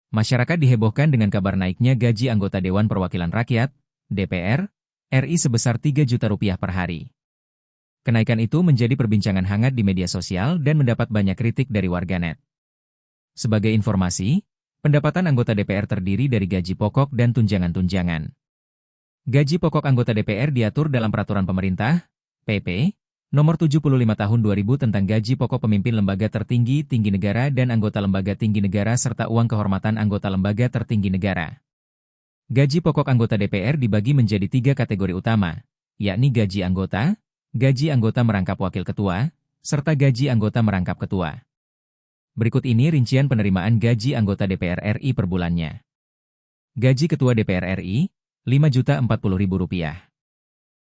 Masyarakat dihebohkan dengan kabar naiknya gaji anggota Dewan Perwakilan Rakyat, DPR, RI sebesar Rp3 juta per hari. Kenaikan itu menjadi perbincangan hangat di media sosial dan mendapat banyak kritik dari warganet. Sebagai informasi, pendapatan anggota DPR terdiri dari gaji pokok dan tunjangan-tunjangan. Gaji pokok anggota DPR diatur dalam Peraturan Pemerintah, PP, Nomor 75 Tahun 2000 tentang gaji pokok pemimpin lembaga tertinggi, tinggi negara dan anggota lembaga tinggi negara serta uang kehormatan anggota lembaga tertinggi negara. Gaji pokok anggota DPR dibagi menjadi 3 kategori utama, yakni gaji anggota merangkap wakil ketua, serta gaji anggota merangkap ketua. Berikut ini rincian penerimaan gaji anggota DPR RI per bulannya. Gaji ketua DPR RI, Rp5.040.000.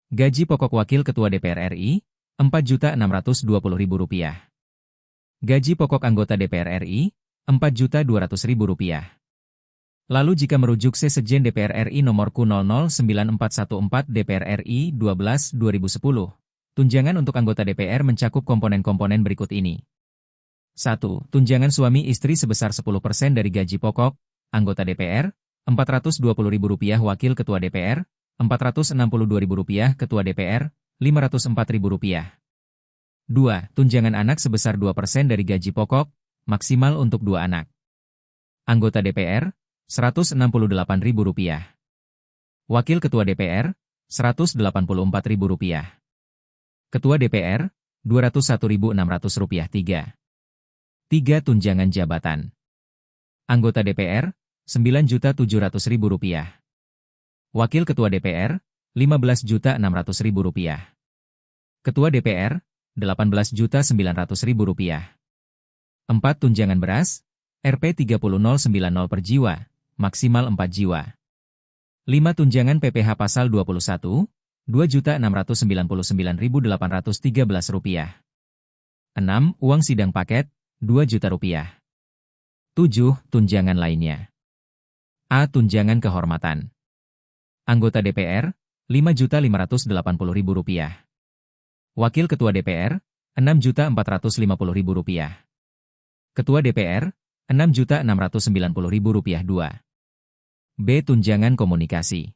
Gaji pokok wakil ketua DPR RI, Rp4.620.000. Gaji pokok anggota DPR RI, Rp4.200.000. Lalu jika merujuk Sekjen DPR RI nomor Q009414 DPR RI 12/2010, tunjangan untuk anggota DPR mencakup komponen-komponen berikut ini. 1. Tunjangan suami istri sebesar 10% dari gaji pokok, anggota DPR, Rp420.000 wakil ketua DPR, Rp462.000 ketua DPR, Rp504.000. 2. Tunjangan anak sebesar 2% dari gaji pokok, maksimal untuk 2 anak. Anggota DPR, Rp168.000. Wakil ketua DPR, Rp184.000. Ketua DPR, Rp201.600. 3. Tunjangan jabatan. Anggota DPR, Rp9.700.000. Wakil ketua DPR, Rp15.600.000. Ketua DPR, Rp18.900.000. 4. Tunjangan beras, Rp30.090 per jiwa, maksimal 4 jiwa. 5. Tunjangan PPh pasal 21, Rp2.699.813. 6. Uang sidang paket, Rp2 juta. 7. Tunjangan lainnya. A. Tunjangan kehormatan. Anggota DPR, Rp5.580.000. Wakil ketua DPR, Rp6.450.000. Ketua DPR, Rp6.690.000. 2. B. Tunjangan komunikasi.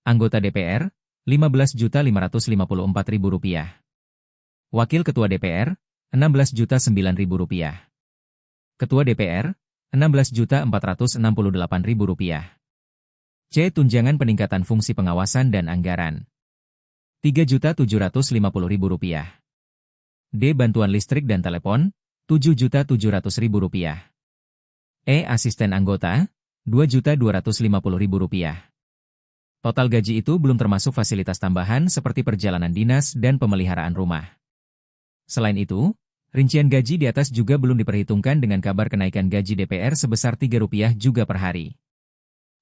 Anggota DPR, Rp15.554.000. Wakil ketua DPR, Rp16.009.000. Ketua DPR, Rp16.468.000. C. Tunjangan peningkatan fungsi pengawasan dan anggaran. Rp3.750.000. D. Bantuan listrik dan telepon, Rp7.700.000. E. Asisten anggota, Rp2.250.000. Total gaji itu belum termasuk fasilitas tambahan seperti perjalanan dinas dan pemeliharaan rumah. Selain itu, rincian gaji di atas juga belum diperhitungkan dengan kabar kenaikan gaji DPR sebesar Rp3 juga per hari.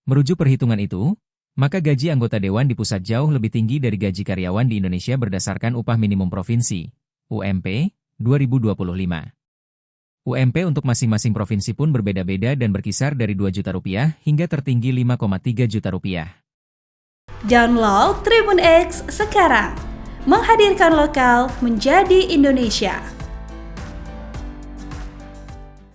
Merujuk perhitungan itu, maka gaji anggota Dewan di pusat jauh lebih tinggi dari gaji karyawan di Indonesia berdasarkan Upah Minimum Provinsi, UMP, 2025. UMP untuk masing-masing provinsi pun berbeda-beda dan berkisar dari Rp2 juta hingga tertinggi Rp5,3 juta. Download Tribun X sekarang, menghadirkan lokal menjadi Indonesia.